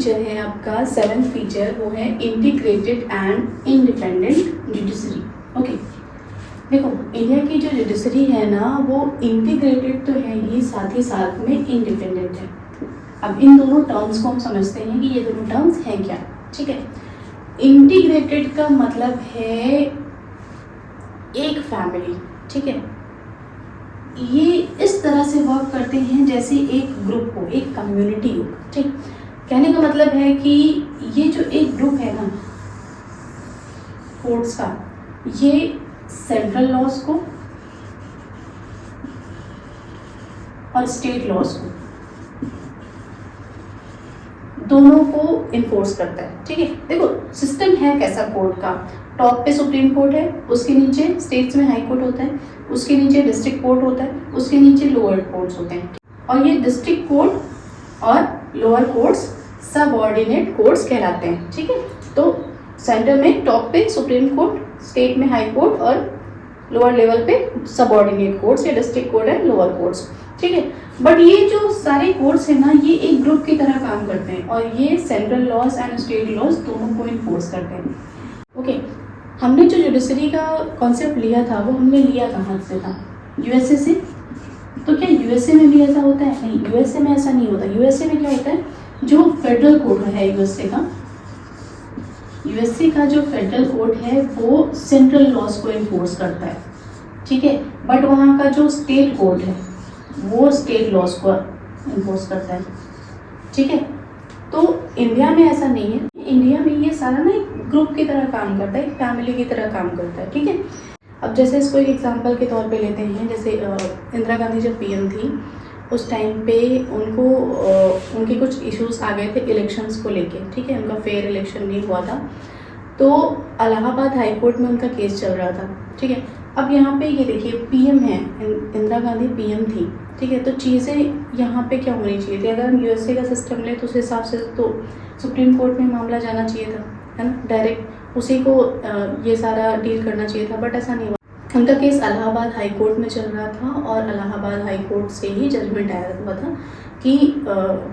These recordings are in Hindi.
फीचर है आपका, 7th फीचर, वो है integrated and independent judiciary. Okay, देखो इंडिया की जो जुडिशरी है ना वो इंटीग्रेटेड तो है ही, साथ ही साथ में इंडिपेंडेंट है। अब इन दोनों टर्म्स को हम समझते हैं कि ये दोनों टर्म्स हैं क्या। ठीक है, इंटीग्रेटेड का मतलब है एक फैमिली। ठीक है, ये इस तरह से वर्क करते हैं जैसे एक ग्रुप हो, एक कम्युनिटी हो। ठीक, कहने का मतलब है कि ये जो एक ग्रुप है ना कोर्ट्स का, ये सेंट्रल लॉज को और स्टेट लॉज को दोनों को इन्फोर्स करता है। ठीक है, देखो सिस्टम है कैसा कोर्ट का, टॉप पे सुप्रीम कोर्ट है, उसके नीचे स्टेट्स में हाई कोर्ट होता है, उसके नीचे डिस्ट्रिक्ट कोर्ट होता है, उसके नीचे लोअर कोर्ट्स होते हैं। और ये डिस्ट्रिक्ट कोर्ट और लोअर कोर्ट्स सबऑर्डिनेट कोर्ट्स कहलाते हैं। ठीक है, तो सेंटर में टॉप पे सुप्रीम कोर्ट, स्टेट में हाई कोर्ट और लोअर लेवल पे सबऑर्डिनेट कोर्ट्स या डिस्ट्रिक्ट कोर्ट है, लोअर कोर्ट्स। ठीक है, बट ये जो सारे कोर्ट्स है ना ये एक ग्रुप की तरह काम करते हैं और ये central laws and state laws दोनों को इन्फोर्स करते हैं। ओके, हमने जो जुडिशरी का कॉन्सेप्ट लिया था वो हमने लिया कहाँ से था? यूएसए से। तो क्या यूएसए में भी ऐसा होता है? नहीं, यूएसए में ऐसा नहीं होता। यूएसए में क्या होता है, जो फेडरल कोर्ट है यूएसए का जो फेडरल कोर्ट है वो सेंट्रल लॉज को इन्फोर्स करता है। ठीक है, बट वहाँ का जो स्टेट कोर्ट है वो स्टेट लॉज को इन्फोर्स करता है। ठीक है, तो इंडिया में ऐसा नहीं है। इंडिया में ये सारा ना एक ग्रुप की तरह काम करता है, एक फैमिली की तरह काम करता है। ठीक है, अब जैसे इसको एक एग्जांपल के तौर पे लेते हैं, जैसे इंदिरा गांधी जब पीएम थी उस टाइम पे उनके कुछ इश्यूज आ गए थे इलेक्शंस को लेके। ठीक है, उनका फेयर इलेक्शन नहीं हुआ था, तो इलाहाबाद हाई कोर्ट में उनका केस चल रहा था। ठीक है, अब यहाँ पे ये देखिए पीएम है, इंदिरा गांधी पीएम थी। ठीक है, तो चीज़ें यहाँ पे क्या होनी चाहिए थी, अगर हम यूएसए का सिस्टम लें तो उस हिसाब से तो सुप्रीम कोर्ट में मामला जाना चाहिए था, है ना, डायरेक्ट उसी को ये सारा डील करना चाहिए था, बट ऐसा नहीं हुआ। उनका केस इलाहाबाद हाई कोर्ट में चल रहा था और इलाहाबाद हाई कोर्ट से ही जजमेंट आया हुआ था कि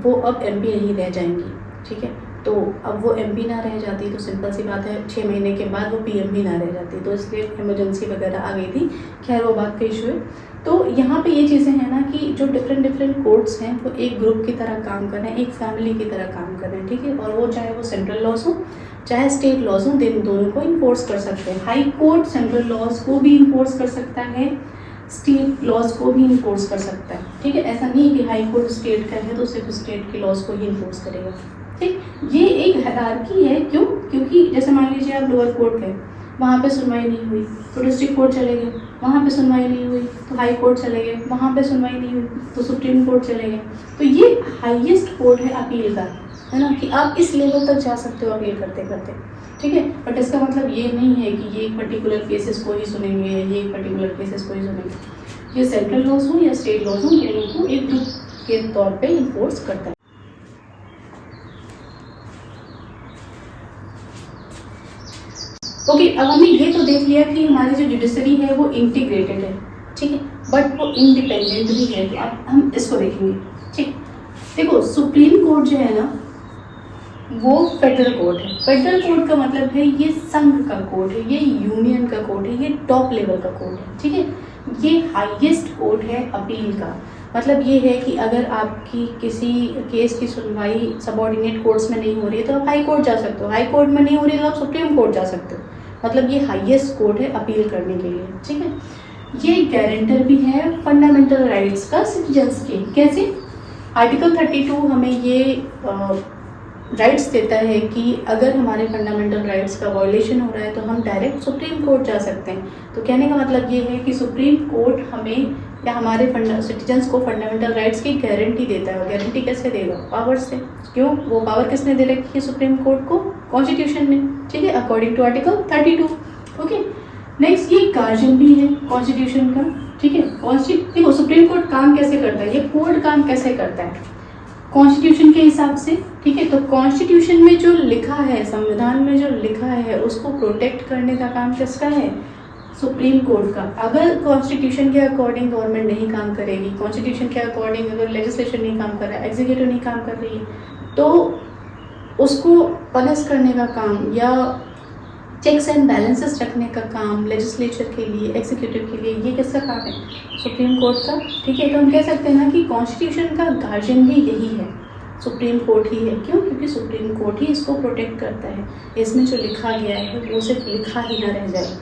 वो अब एमपी नहीं रह जाएंगी। ठीक है, तो अब वो एमपी ना रह जाती तो सिंपल सी बात है 6 महीने के बाद वो पीएम भी ना रह जाती, तो इसलिए इमरजेंसी वगैरह आ गई थी। खैर वो बात का इशू है। तो यहाँ पे ये चीज़ें हैं ना कि जो डिफरेंट कोर्ट्स हैं वो एक ग्रुप की तरह काम कर रहे हैं, एक फैमिली की तरह काम कर रहे हैं। ठीक है, और वो चाहे वो सेंट्रल लॉज हो चाहे स्टेट लॉज हो, दोनों को इन्फोर्स कर सकते हैं। हाई कोर्ट सेंट्रल लॉज को भी इन्फोर्स कर सकता है, स्टेट लॉज को भी इन्फोर्स कर सकता है। ठीक है, ऐसा नहीं है कि हाई कोर्ट स्टेट का है तो सिर्फ स्टेट के लॉज को ही इन्फोर्स करेगा। ठीक, ये एक हायरार्की है। क्यों? क्योंकि जैसे मान लीजिए आप लोअर कोर्ट गए, वहाँ पे सुनवाई नहीं हुई तो डिस्ट्रिक्ट कोर्ट चले गए, वहाँ पे सुनवाई नहीं हुई तो हाई कोर्ट चले गए, वहाँ पे सुनवाई नहीं हुई तो सुप्रीम कोर्ट चले गए। तो ये हाईएस्ट कोर्ट है अपील का, है ना, कि आप इस लेवल तक जा सकते हो अपील करते करते। ठीक है, बट इसका मतलब ये नहीं है कि ये एक पर्टिकुलर केसेस को ही सुनेंगे, ये एक पर्टिकुलर केसेस को ही सुनेंगे। ये सेंट्रल लॉज हो या स्टेट लॉज हो, दोनों को एक ग्रुप के तौर पे इन्फोर्स करता है। ओके, अब हमने ये तो देख लिया कि हमारी जो जुडिशरी है वो इंटीग्रेटेड है। ठीक है, बट वो इंडिपेंडेंट भी है। तो अब हम इसको देखेंगे। ठीक, देखो सुप्रीम कोर्ट जो है ना वो फेडरल कोर्ट है। फेडरल कोर्ट का मतलब है ये संघ का कोर्ट है, ये यूनियन का कोर्ट है, ये टॉप लेवल का कोर्ट है। ठीक है, ये हाईएस्ट कोर्ट है अपील का। मतलब ये है कि अगर आपकी किसी केस की सुनवाई सबऑर्डिनेट कोर्ट्स में नहीं हो रही है तो आप हाई कोर्ट जा सकते हो, हाई कोर्ट में नहीं हो रही है तो आप सुप्रीम कोर्ट जा सकते हो। मतलब ये हाईएस्ट कोर्ट है अपील करने के लिए। ठीक है, ये गारंटर भी है फंडामेंटल राइट्स का सिटीजन्स के। कैसे? आर्टिकल 32 हमें ये राइट्स देता है कि अगर हमारे फंडामेंटल राइट्स का वायलेशन हो रहा है तो हम डायरेक्ट सुप्रीम कोर्ट जा सकते हैं। तो कहने का मतलब ये है कि सुप्रीम कोर्ट हमें या हमारे सिटीजन्स को फंडामेंटल राइट्स की गारंटी देता है। गारंटी कैसे देगा? पावर से। क्यों? वो पावर किसने दे रखी है सुप्रीम कोर्ट को? कॉन्स्टिट्यूशन ने। ठीक है, according to article 32। Okay, next ये गार्जियन भी है कॉन्स्टिट्यूशन का। ठीक है, देखो सुप्रीम कोर्ट काम कैसे करता है, ये कोर्ट काम कैसे करता है कॉन्स्टिट्यूशन के हिसाब से। ठीक है, तो कॉन्स्टिट्यूशन में जो लिखा है, संविधान में जो लिखा है उसको प्रोटेक्ट करने का काम किसका है? सुप्रीम कोर्ट का। अगर कॉन्स्टिट्यूशन के अकॉर्डिंग गवर्नमेंट नहीं काम करेगी, कॉन्स्टिट्यूशन के अकॉर्डिंग अगर लेजिस्लेशन नहीं काम कर रहा है, एग्जीक्यूटिव नहीं काम कर रही है, तो उसको पनिश करने का काम या चेक्स एंड बैलेंसेस रखने का काम लेजिस्लेचर के लिए, एग्जीक्यूटिव के लिए, ये किसका काम है? सुप्रीम कोर्ट का। ठीक है, तो हम कह सकते हैं ना कि कॉन्स्टिट्यूशन का गार्जियन भी यही है, सुप्रीम कोर्ट ही है। क्यों? क्योंकि सुप्रीम कोर्ट ही इसको प्रोटेक्ट करता है। इसमें जो लिखा गया है वो सिर्फ लिखा ही ना रह जाए,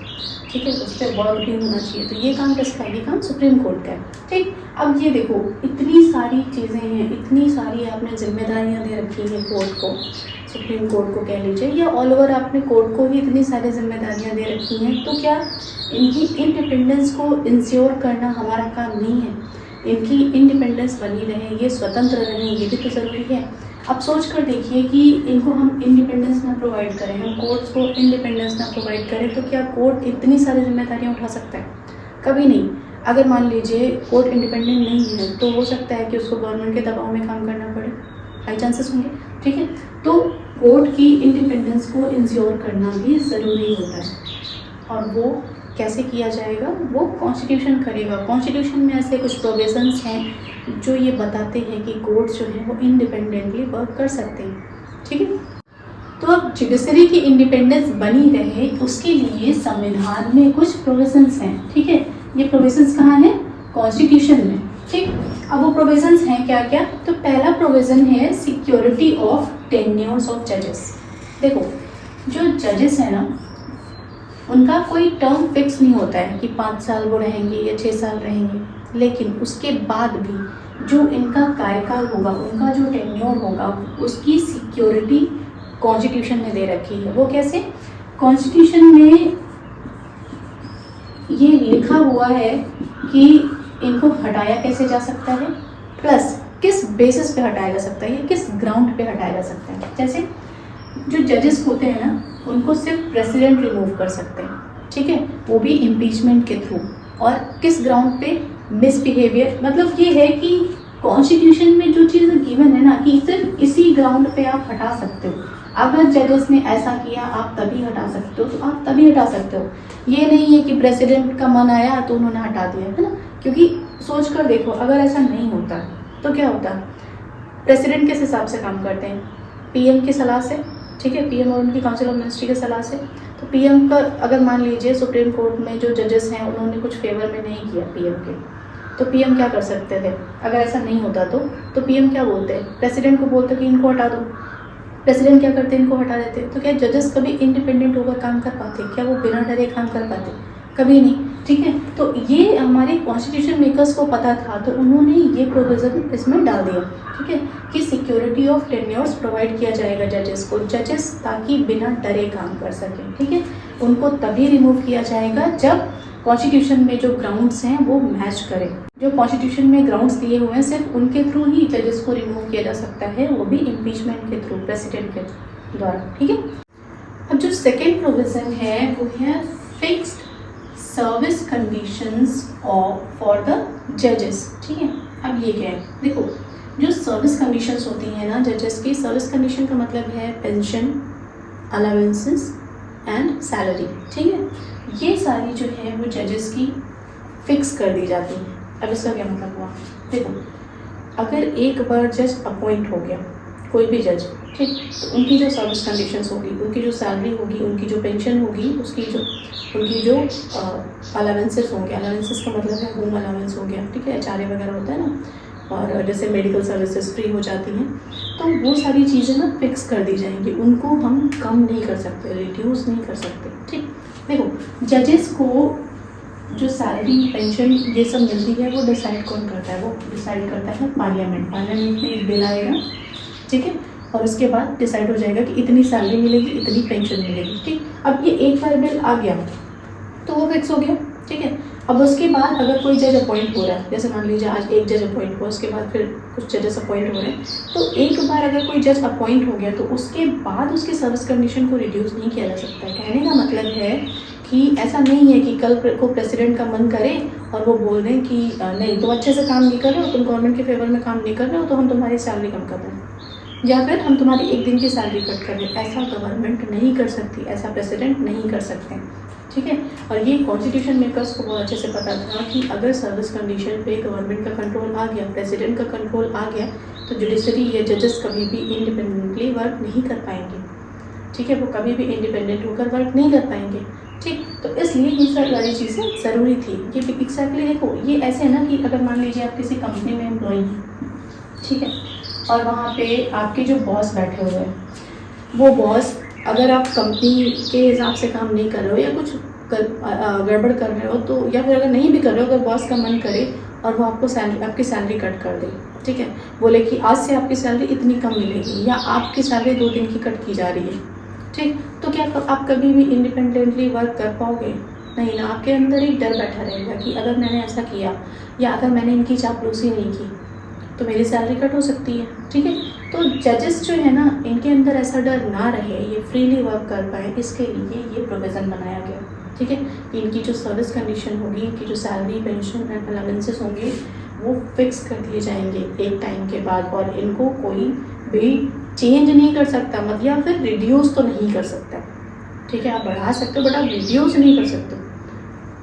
ठीक है, उस पर वर्क भी होना चाहिए। तो ये काम किसका है? ये काम सुप्रीम कोर्ट का है। ठीक, अब ये देखो इतनी सारी चीज़ें हैं, इतनी सारी आपने जिम्मेदारियाँ दे रखी हैं कोर्ट को, सुप्रीम कोर्ट को कह लीजिए, या ऑल ओवर आपने कोर्ट को ही इतनी सारी जिम्मेदारियाँ दे रखी हैं, तो क्या इनकी इंडिपेंडेंस को इंश्योर करना हमारा काम नहीं है? इनकी इंडिपेंडेंस बनी रहे, ये स्वतंत्र रहें, ये भी तो ज़रूरी है। अब सोच कर देखिए कि इनको हम इंडिपेंडेंस ना प्रोवाइड करें, हम कोर्ट्स को इंडिपेंडेंस ना प्रोवाइड करें, तो क्या कोर्ट इतनी सारी जिम्मेदारियाँ उठा सकता है? कभी नहीं। अगर मान लीजिए कोर्ट इंडिपेंडेंट नहीं है तो हो सकता है कि उसको गवर्नमेंट के दबाव में काम करना पड़े, हाई चांसेस होंगे। ठीक है, तो कोर्ट की इंडिपेंडेंस को इंश्योर करना भी ज़रूरी होता है, और वो कैसे किया जाएगा? वो कॉन्स्टिट्यूशन करेगा। कॉन्स्टिट्यूशन में ऐसे कुछ प्रोविजंस हैं जो ये बताते हैं कि कोर्ट जो है वो इंडिपेंडेंटली वर्क कर सकते हैं। ठीक है, तो अब जुडिशरी की इंडिपेंडेंस बनी रहे उसके लिए संविधान में कुछ प्रोविजंस हैं। ठीक है, ये प्रोविजंस कहाँ हैं? कॉन्स्टिट्यूशन में। ठीक, अब वो प्रोविजंस हैं क्या क्या? तो पहला प्रोविजन है सिक्योरिटी ऑफ टेन्योर्स ऑफ जजेस। देखो, जो जजेस हैं ना, उनका कोई टर्म फिक्स नहीं होता है कि 5 साल वो रहेंगे या 6 साल रहेंगे, लेकिन उसके बाद भी जो इनका कार्यकाल होगा, उनका जो टेन्योर होगा, उसकी सिक्योरिटी कॉन्स्टिट्यूशन ने दे रखी है। वो कैसे? कॉन्स्टिट्यूशन में ये लिखा हुआ है कि इनको हटाया कैसे जा सकता है, प्लस किस बेसिस पे हटाया जा सकता है, किस ग्राउंड पे हटाया जा सकता है। जैसे जो जजेस होते हैं ना, उनको सिर्फ प्रेसिडेंट रिमूव कर सकते हैं, ठीक है, वो भी इम्पीचमेंट के थ्रू। और किस ग्राउंड पे? मिसबिहेवियर। मतलब ये है कि कॉन्स्टिट्यूशन में जो चीज़ गिवन है ना कि सिर्फ इसी ग्राउंड पे आप हटा सकते हो। अगर जजेस ने ऐसा किया आप तभी हटा सकते हो, तो आप तभी हटा सकते हो। ये नहीं है कि प्रेसिडेंट का मन आया तो उन्होंने हटा दिया, है ना। क्योंकि सोच कर देखो, अगर ऐसा नहीं होता तो क्या होता? प्रेसिडेंट किस हिसाब से काम करते हैं? पीएम की सलाह से, ठीक है, पीएम और उनकी काउंसिल ऑफ मिनिस्ट्री की सलाह से। तो पीएम का अगर मान लीजिए सुप्रीम कोर्ट में जो जजेस हैं उन्होंने कुछ फेवर में नहीं किया पीएम के, तो पीएम क्या कर सकते थे? अगर ऐसा नहीं होता तो पीएम क्या बोलते हैं? प्रेसिडेंट को बोलते कि इनको हटा दो। प्रेसिडेंट क्या करते? इनको हटा देते। तो क्या जजेस कभी इंडिपेंडेंट होकर काम कर पाते? क्या वो बिना डरे काम कर पाते? कभी नहीं। ठीक है, तो ये हमारे कॉन्स्टिट्यूशन मेकर्स को पता था, तो उन्होंने ये प्रोविज़न इसमें डाल दिया, ठीक है, कि सिक्योरिटी ऑफ टेन्योर्स प्रोवाइड किया जाएगा जजेस को, जजेस ताकि बिना डरे काम कर सकें। ठीक है, उनको तभी रिमूव किया जाएगा जब कॉन्स्टिट्यूशन में जो ग्राउंड्स हैं वो मैच करें। जो कॉन्स्टिट्यूशन में ग्राउंड्स दिए हुए हैं सिर्फ उनके थ्रू ही जजेस को रिमूव किया जा सकता है, वो भी इम्पीचमेंट के थ्रू, प्रेसिडेंट के द्वारा। ठीक है, अब जो सेकेंड प्रोविज़न है वो है fixed service conditions for the जजेस। ठीक है, अब ये क्या है? देखो, जो सर्विस कंडीशंस होती हैं ना जजेस की, सर्विस कंडीशन का मतलब है पेंशन, अलाउंसेस एंड सैलरी। ठीक है, ये सारी जो है वो जजेस की फिक्स कर दी जाती हैं। अब इसका क्या मतलब हुआ? देखो, अगर एक बार जज अपॉइंट हो गया, कोई भी जज, ठीक, तो उनकी जो सर्विस कंडीशंस होगी, उनकी जो सैलरी होगी, उनकी जो पेंशन होगी, उनकी जो अलाउंसेस होंगे, अलाउंसेस का मतलब है होम अलाउंस हो गया, ठीक है, एचआरए वगैरह होता है ना, और जैसे मेडिकल सर्विसेज फ्री हो जाती हैं, तो वो सारी चीज़ें ना फिक्स कर दी जाएंगी। उनको हम कम नहीं कर सकते, रिड्यूस नहीं कर सकते। ठीक, देखो, जजेस को जो सैलरी, पेंशन, ये सब मिलती है वो डिसाइड कौन करता है? वो डिसाइड करता है पार्लियामेंट। पार्लियामेंट में एक बिल आएगा, ठीक है, और उसके बाद डिसाइड हो जाएगा कि इतनी सैलरी मिलेगी, इतनी पेंशन मिलेगी। ठीक, अब ये एक बार बिल आ गया तो वो फिक्स हो गया। ठीक है, अब उसके बाद अगर कोई जज अपॉइंट हो रहा है, जैसे मान लीजिए आज एक जज अपॉइंट हुआ, उसके बाद फिर कुछ जजेस अपॉइंट हो रहे हैं, तो एक बार अगर कोई जज अपॉइंट हो गया तो उसके बाद उसकी सर्विस कंडीशन को रिड्यूस नहीं किया जा सकता है। कहने का मतलब है कि ऐसा नहीं है कि कल को प्रेसिडेंट का मन करे और वो बोल दें कि नहीं, तुम अच्छे से काम नहीं कर रहे हो, तुम गवर्नमेंट के फेवर में काम नहीं कर रहे हो, तो हम तुम्हारी सैलरी कम कर रहे हैं, या फिर हम तुम्हारी एक दिन की सैलरी कट कर रहे हैं। ऐसा गवर्नमेंट नहीं कर सकती, ऐसा प्रेसिडेंट नहीं कर सकते। ठीक है, और ये कॉन्स्टिट्यूशन मेकर्स को बहुत अच्छे से पता था कि अगर सर्विस कंडीशन पे गवर्नमेंट का कंट्रोल आ गया, प्रेसिडेंट का कंट्रोल आ गया, तो तो जुडिशरी या जजेस कभी भी इंडिपेंडेंटली वर्क नहीं कर पाएंगे, ठीक है, वो कभी भी इंडिपेंडेंट होकर वर्क नहीं कर पाएंगे, ठीक। तो इसलिए ये सारी चीज़ें ज़रूरी थी। ये एग्जैक्टली देखो, ये ऐसे है ना कि अगर मान लीजिए आप किसी कंपनी में एम्प्लॉई हैं, ठीक है, और वहाँ पे आपके जो बॉस बैठे हुए हैं, वो बॉस अगर आप कंपनी के हिसाब से काम नहीं कर रहे हो या कुछ गड़बड़ कर रहे हो, तो या फिर अगर नहीं भी कर रहे हो, अगर बॉस का मन करे और वो आपको आपकी सैलरी कट कर दे, ठीक है, बोले कि आज से आपकी सैलरी इतनी कम मिलेगी या आपकी सैलरी 2 दिन की कट की जा रही है, ठीक, तो क्या आप कभी भी इंडिपेंडेंटली वर्क कर पाओगे? नहीं ना। आपके अंदर एक डर बैठा रहेगा कि अगर मैंने ऐसा किया या अगर मैंने इनकी चापलूसी नहीं की तो मेरी सैलरी कट हो सकती है, ठीक है। तो जजेस जो है ना, इनके अंदर ऐसा डर ना रहे, ये फ्रीली वर्क कर पाए, इसके लिए ये प्रोविज़न बनाया गया, ठीक है। इनकी जो सर्विस कंडीशन होगी, इनकी जो सैलरी, पेंशन एंड अलाउंसेस होंगे, वो फिक्स कर दिए जाएंगे एक टाइम के बाद, और इनको कोई भी चेंज नहीं कर सकता, मतलब या फिर रिड्यूस तो नहीं कर सकता, ठीक है। आप बढ़ा सकते हो बट आप रिड्यूस नहीं कर सकते,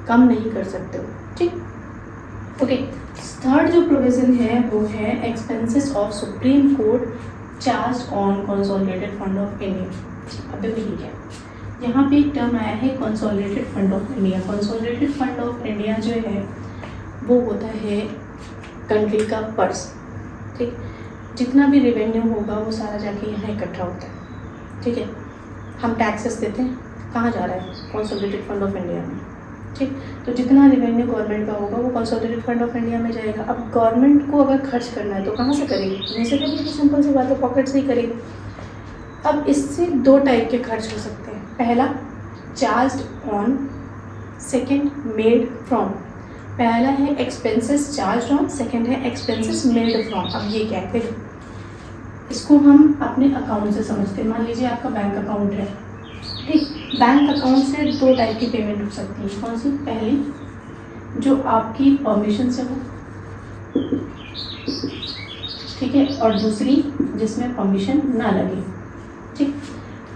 कम नहीं कर सकते हो, ठीक। ओके, थर्ड जो प्रोविज़न है वो है expenses of supreme court charge on consolidated fund of India. अब देखो ठीक है, यहाँ पे एक टर्म आया है consolidated fund of India. Consolidated fund of India जो है वो होता है कंट्री का पर्स, ठीक। जितना भी रेवेन्यू होगा वो सारा जाके यहाँ इकट्ठा होता है, ठीक है। हम टैक्सेस देते हैं, कहाँ जा रहा है? कंसोलिडेटेड फंड ऑफ इंडिया में, ठीक। तो जितना रेवेन्यू गवर्नमेंट का होगा वो कंसोलिडेटेड फंड ऑफ इंडिया में जाएगा। अब गवर्नमेंट को अगर खर्च करना है तो कहाँ से करेगी? नहीं से करेगी, सिंपल सी बात है, पॉकेट से ही करेगी। अब इससे 2 टाइप के खर्च हो सकते हैं। पहला charged on, second made from. पहला है एक्सपेंसेस चार्ज ऑन, सेकेंड है एक्सपेंसेस मेड फ्रॉम। अब ये क्या है, इसको हम अपने अकाउंट से समझते हैं। मान लीजिए आपका बैंक अकाउंट है, ठीक। बैंक अकाउंट से 2 टाइप की पेमेंट हो सकती है। कौन सी? पहली जो आपकी परमिशन से हो, ठीक है, और दूसरी जिसमें परमिशन ना लगे, ठीक।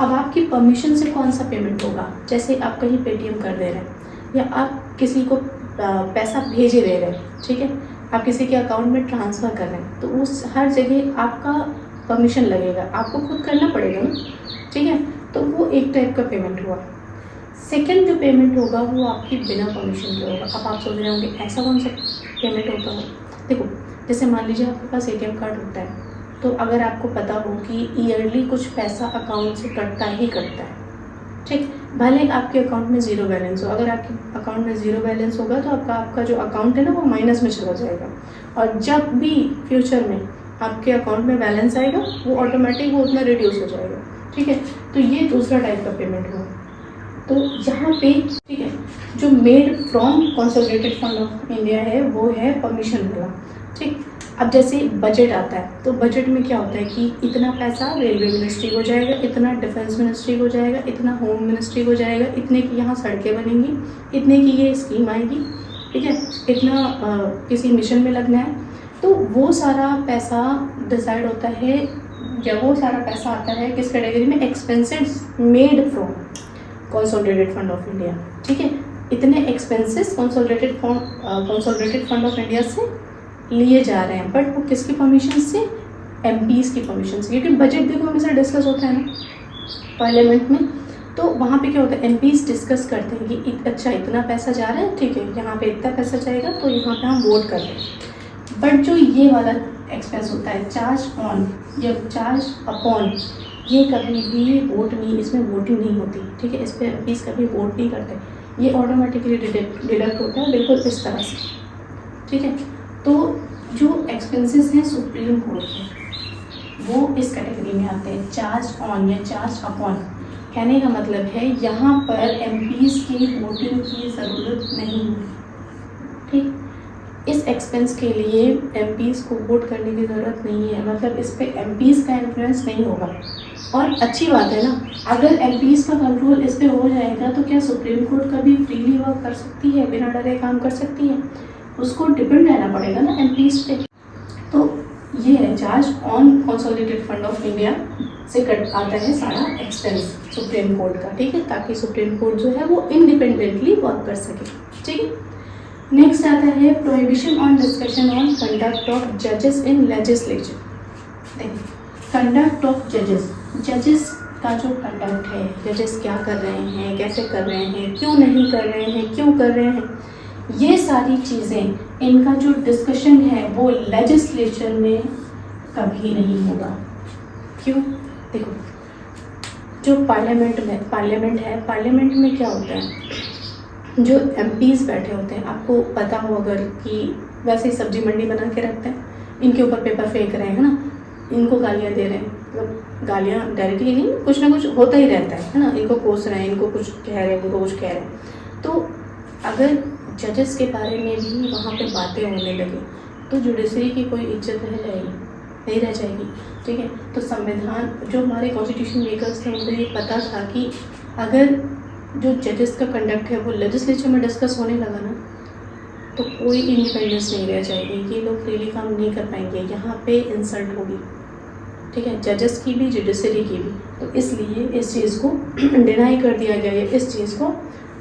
अब आपकी परमिशन से कौन सा पेमेंट होगा? जैसे आप कहीं पेटीएम कर दे रहे हैं या आप किसी को पैसा भेजे दे रहे हैं, ठीक है, आप किसी के अकाउंट में ट्रांसफ़र कर रहे हैं, तो उस हर जगह आपका परमिशन लगेगा, आपको खुद करना पड़ेगा ना, ठीक है। तो वो एक टाइप का पेमेंट हुआ। सेकंड जो पेमेंट होगा वो आपकी बिना परमिशन के होगा। अब आप सोच रहे होंगे ऐसा कौन सा पेमेंट होता है? देखो, जैसे मान लीजिए आपके पास एटीएम कार्ड होता है, तो अगर आपको पता हो कि ईयरली कुछ पैसा अकाउंट से कटता ही कटता है, ठीक, भले आपके अकाउंट में 0 बैलेंस हो। अगर आपके अकाउंट में 0 बैलेंस होगा तो आपका जो अकाउंट है ना वो माइनस में चला जाएगा, और जब भी फ्यूचर में आपके अकाउंट में बैलेंस आएगा वो ऑटोमेटिक वो उतना रिड्यूस हो जाएगा, ठीक है। तो ये दूसरा टाइप का पेमेंट हुआ। तो यहाँ पे, ठीक है, जो made from consolidated fund of India है वो है परमिशन वाला, ठीक। अब जैसे बजट आता है तो बजट में क्या होता है कि इतना पैसा रेलवे मिनिस्ट्री को जाएगा, इतना डिफेंस मिनिस्ट्री को जाएगा, इतना होम मिनिस्ट्री को जाएगा, इतने की यहाँ सड़कें बनेंगी, इतने की ये स्कीम आएगी, ठीक है, इतना किसी मिशन में लगना है। तो वो सारा पैसा डिसाइड होता है, या वो सारा पैसा आता है किस कैटेगरी में? Expenses made from consolidated fund of India, ठीक है। इतने expenses consolidated fund of India से लिए जा रहे हैं, बट वो किसकी परमिशन से? एमपीज़ की परमिशन से, क्योंकि बजट देखो हमेशा डिस्कस होता है ना पार्लियामेंट में, तो वहाँ पे क्या होता है, एमपीज़ डिस्कस करते हैं कि अच्छा इतना पैसा जा रहा है, ठीक है, यहाँ पे इतना पैसा जाएगा तो यहाँ पे हम वोट कर रहे हैं। बट जो ये वाला एक्सपेंस होता है चार्ज ऑन या चार्ज अपॉन, ये कभी भी वोट नहीं, इसमें वोटिंग नहीं होती, ठीक है, इस पर एमपीज़ कभी वोट नहीं करते, ये ऑटोमेटिकली डिडक्ट होता है, बिल्कुल इस तरह से, ठीक है। तो जो एक्सपेंसेस हैं सुप्रीम कोर्ट के वो इस कैटेगरी में आते हैं, चार्ज ऑन या चार्ज अपॉन। कहने का मतलब है यहाँ पर एमपीज़ की वोटिंग की ज़रूरत नहीं है, ठीक। इस एक्सपेंस के लिए एमपीज़ को वोट करने की ज़रूरत नहीं है, मतलब इस पर एमपीज़ का इन्फ्लुएंस नहीं होगा। और अच्छी बात है ना, अगर एमपीज़ का कंट्रोल इस पर हो जाएगा तो क्या सुप्रीम कोर्ट कभी फ्रीली वर्क कर सकती है, बिना डरे काम कर सकती है? उसको डिपेंड रहना पड़ेगा ना एमपीज़ पे। तो ये है charge on consolidated fund of India से कट आता है सारा एक्सपेंस सुप्रीम कोर्ट का, ठीक है, ताकि सुप्रीम कोर्ट जो है वो इंडिपेंडेंटली वर्क कर सके, ठीक है। नेक्स्ट आता है prohibition on discussion on conduct of जजेस इन लेजिस्लेचर। देखो, कंडक्ट ऑफ जजेस, जजेस का जो कंडक्ट है, जजेस क्या कर रहे हैं, कैसे कर रहे हैं, क्यों नहीं कर रहे हैं, क्यों कर रहे हैं, ये सारी चीज़ें, इनका जो डिस्कशन है वो लेजिस्लेचर में कभी नहीं होगा। क्यों? देखो, जो पार्लियामेंट है, पार्लियामेंट में क्या होता है, जो एमपीज़ बैठे होते हैं, आपको पता हो अगर कि वैसे ही सब्जी मंडी बना के रखते हैं, इनके ऊपर पेपर फेंक रहे हैं, है ना, इनको गालियाँ दे रहे हैं, मतलब गालियाँ डायरेक्टली नहीं, कुछ ना कुछ होता ही रहता है ना, इनको कोस रहे हैं, इनको कुछ कह रहे हैं, उनको कुछ कह रहे हैं। तो अगर जजेस के बारे में भी वहाँ पे बातें होने लगी तो जुडिशरी की कोई इज्जत रह जाएगी? नहीं रह जाएगी। ठीक है, तो संविधान, जो हमारे कॉन्स्टिट्यूशन मेकर्स थे, उनको ये पता था कि अगर जो जजेस का कंडक्ट है वो लेजिस्लेचर में डिस्कस होने लगा ना, तो कोई इंडिपेंडेंस नहीं रह जाएगी, ये लोग फ्रीली काम नहीं कर पाएंगे, यहाँ पे इंसल्ट होगी। ठीक है, जजेस की भी, जुडिशरी की भी। तो इसलिए इस चीज़ को डिनाई कर दिया गया है, इस चीज़ को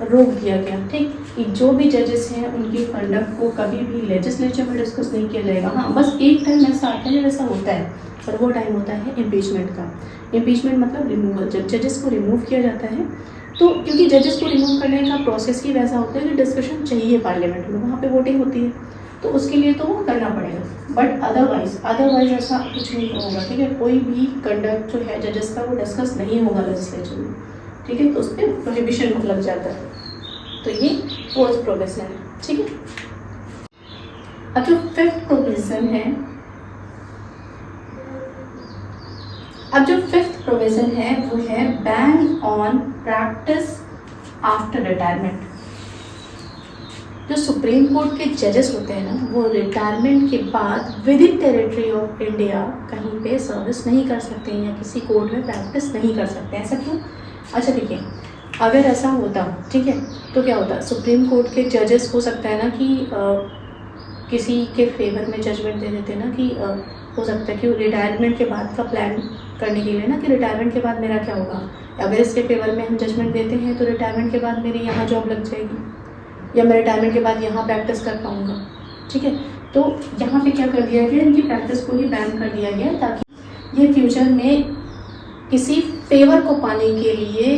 रोक दिया गया। ठीक, कि जो भी जजेस हैं उनके कंडक्ट को कभी भी लेजिस्लेचर में डिस्कस नहीं किया जाएगा। हाँ, बस एक टाइम ऐसा आता है, ऐसा होता है, पर वो टाइम होता है इम्पीचमेंट का। इम्पीचमेंट मतलब रिमूवल, जब जजेस को रिमूव किया जाता है, तो क्योंकि जजेस को रिमूव करने का प्रोसेस ही वैसा होता है कि डिस्कशन चाहिए पार्लियामेंट में, वहाँ पे वोटिंग होती है, तो उसके लिए तो वो करना पड़ेगा। बट अदरवाइज ऐसा कुछ नहीं होगा। ठीक है, कोई भी कंडक्ट जो है जजेस का वो डिस्कस नहीं होगा लेजिस्लेचर में। ठीक है, तो उस पर प्रोहिबिशन लग जाता है। तो ये फोर्थ प्रोविजन है। ठीक है, अब जो फिफ्थ प्रोविजन है, वो है ban on practice after retirement. जो सुप्रीम कोर्ट के जजेस होते हैं ना, वो रिटायरमेंट के बाद with in territory of India कहीं पे सर्विस नहीं कर सकते हैं या किसी कोर्ट में प्रैक्टिस नहीं कर सकते। ऐसा क्यों? अच्छा देखिए, अगर ऐसा होता, ठीक है, तो क्या होता, सुप्रीम कोर्ट के जजेस हो सकता है ना कि किसी के फेवर में जजमेंट दे देते ना कि हो सकता है कि रिटायरमेंट के बाद का प्लान करने के लिए ना, कि रिटायरमेंट के बाद मेरा क्या होगा, अगर इसके फेवर में हम जजमेंट देते हैं तो रिटायरमेंट के बाद मेरी यहाँ जॉब लग जाएगी या मैं रिटायरमेंट के बाद यहाँ प्रैक्टिस कर पाऊँगा। ठीक है, तो यहाँ पे क्या कर दिया गया, इनकी प्रैक्टिस को ही बैन कर दिया गया ताकि ये फ्यूचर में किसी फेवर को पाने के लिए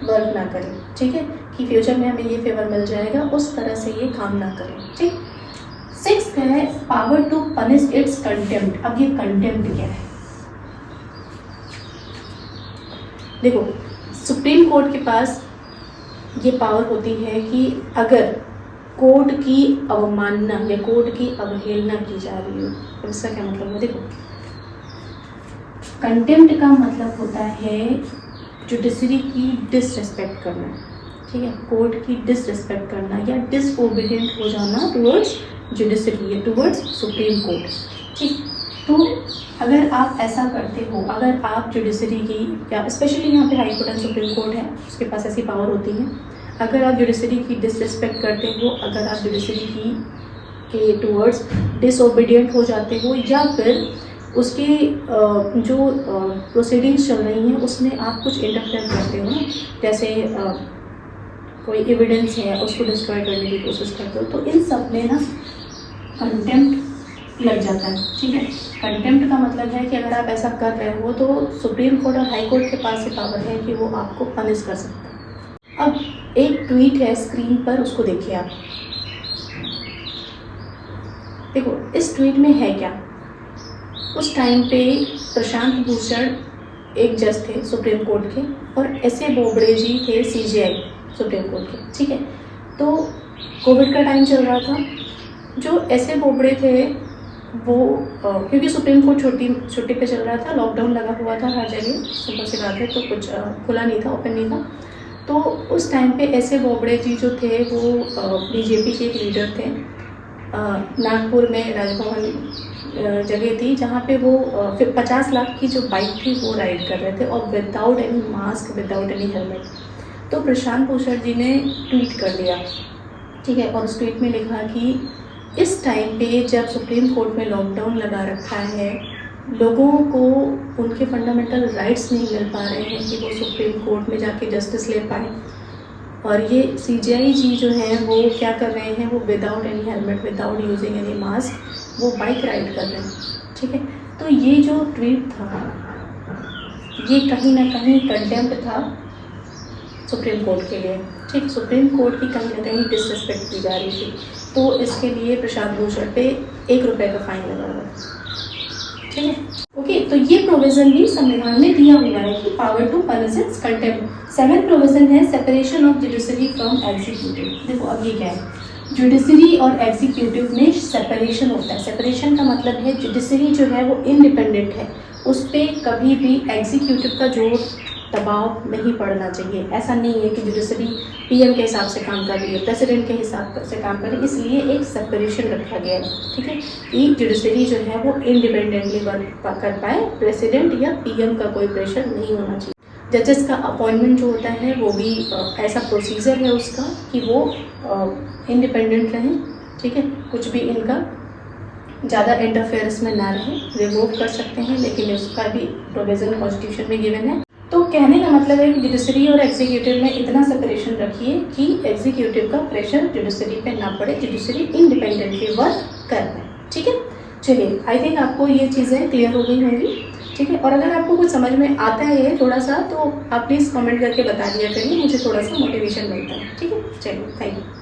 वर्क ना करें। ठीक है, कि फ्यूचर में हमें ये फेवर मिल जाएगा, उस तरह से ये काम ना करें। ठीक, सिक्स्थ है power to punish its contempt. अब ये कंटेम्प्ट क्या है? देखो, सुप्रीम कोर्ट के पास ये पावर होती है कि अगर कोर्ट की अवमानना या कोर्ट की अवहेलना की जा रही हो, तो इसका क्या मतलब है? देखो, कंटेम्प्ट का मतलब होता है जुडिशरी की डिसरिस्पेक्ट करना। ठीक है, कोर्ट की डिसरिस्पेक्ट करना या डिसओबीडियंट हो जाना टुवर्ड्स जुडिशरी या टुवर्ड्स सुप्रीम कोर्ट। ठीक, तो अगर आप ऐसा करते हो, अगर आप जुडिशरी की, या स्पेशली यहाँ पे high court and supreme court है, उसके पास ऐसी पावर होती है, अगर आप जुडिशरी की डिसरिस्पेक्ट करते हो, अगर आप जुडिशरी की के टुवर्ड्स डिसओबीडियंट हो जाते हो, या फिर उसकी जो प्रोसीडिंग्स चल रही हैं उसमें आप कुछ इंटरफेयर करते हो, जैसे कोई एविडेंस है उसको डिस्ट्रॉय करने की कोशिश करते हो, तो इन सब में ना कंटेम्प्ट लग जाता है। ठीक है, कंटेम्प्ट का मतलब है कि अगर आप ऐसा कर रहे हो तो सुप्रीम कोर्ट और हाई कोर्ट के पास ये पावर है कि वो आपको पनिश कर सकता है। अब एक ट्वीट है स्क्रीन पर, उसको देखिए आप। देखो, इस ट्वीट में है क्या? उस टाइम पे प्रशांत भूषण एक जज थे सुप्रीम कोर्ट के, और एस.ए. बोबड़े जी थे सीजेआई सुप्रीम कोर्ट के। ठीक है, तो कोविड का टाइम चल रहा था। जो एस.ए. बोबड़े थे वो क्योंकि सुप्रीम कोर्ट छुट्टी पे चल रहा था, लॉकडाउन लगा हुआ था हर जगह, सुबह से रात है, तो कुछ खुला नहीं था, ओपन नहीं था। तो उस टाइम पे एस.ए. बोबड़े जी जो थे वो बीजेपी के एक लीडर थे। नागपुर में राजभवन जगह थी जहाँ पे वो 50 लाख की जो बाइक थी वो राइड कर रहे थे, और without any mask, without any helmet. तो प्रशांत भूषण जी ने ट्वीट कर दिया। ठीक है, और उस ट्वीट में लिखा कि इस टाइम पे जब सुप्रीम कोर्ट में लॉकडाउन लगा रखा है, लोगों को उनके फंडामेंटल राइट्स नहीं मिल पा रहे हैं कि वो सुप्रीम कोर्ट में जाके जस्टिस ले पाए, और ये सीजेआई जी जो हैं वो क्या कर रहे हैं, वो without any helmet, without using any mask वो बाइक राइड कर रहे हैं। ठीक है, तो ये जो ट्वीट था ये कहीं ना कहीं कंटेम्प्ट था सुप्रीम कोर्ट के लिए, ठीक। सुप्रीम कोर्ट की कहीं ना कहीं डिसरिस्पेक्ट की जा रही थी, तो इसके लिए प्रशांत भूषण पे 1 रुपये का फाइन लगा हुआ है, ठीक है। ओके, तो ये प्रोविजन भी संविधान में दिया हुआ है कि power to punish contempt. 7th provision है separation of judiciary from executive. देखो अब ये क्या है, जुडिशरी और एग्जीक्यूटिव में सेपरेशन होता है। सेपरेशन का मतलब है जुडिशरी जो है वो इंडिपेंडेंट है, उस पर कभी भी एग्जीक्यूटिव का जो दबाव नहीं पड़ना चाहिए। ऐसा नहीं है कि जुडिशरी पीएम के हिसाब से काम कर रही है, प्रेसिडेंट के हिसाब से काम कर रही है, इसलिए एक सेपरेशन रखा गया है, ठीक है, कि जुडिशरी जो है वो इंडिपेंडेंटली वर्क कर पाए, प्रेसिडेंट या पीएम का कोई प्रेशर नहीं होना चाहिए। जजेस का अपॉइंटमेंट जो होता है वो भी ऐसा प्रोसीजर है उसका कि वो इंडिपेंडेंट रहें, ठीक है, कुछ भी इनका ज़्यादा इंटरफेरेंस में ना रहे, रिवोक कर सकते हैं, लेकिन उसका भी प्रोविजन कॉन्स्टिट्यूशन में गिवन है। तो कहने का मतलब है कि जुडिशरी और एग्जीक्यूटिव में इतना सेपरेशन रखिए कि एग्जीक्यूटिव का प्रेशर जुडिशरी पे ना पड़े, जुडिशरी इंडिपेंडेंटली वर्क कर पाए, ठीक है। चलिए, आई थिंक आपको ये चीज़ें क्लियर हो गई होंगी, ठीक है। और अगर आपको कुछ समझ में आता है थोड़ा सा तो आप प्लीज़ कमेंट करके बता दिया करिए, मुझे थोड़ा सा मोटिवेशन मिलता है, ठीक है। चलिए, थैंक यू।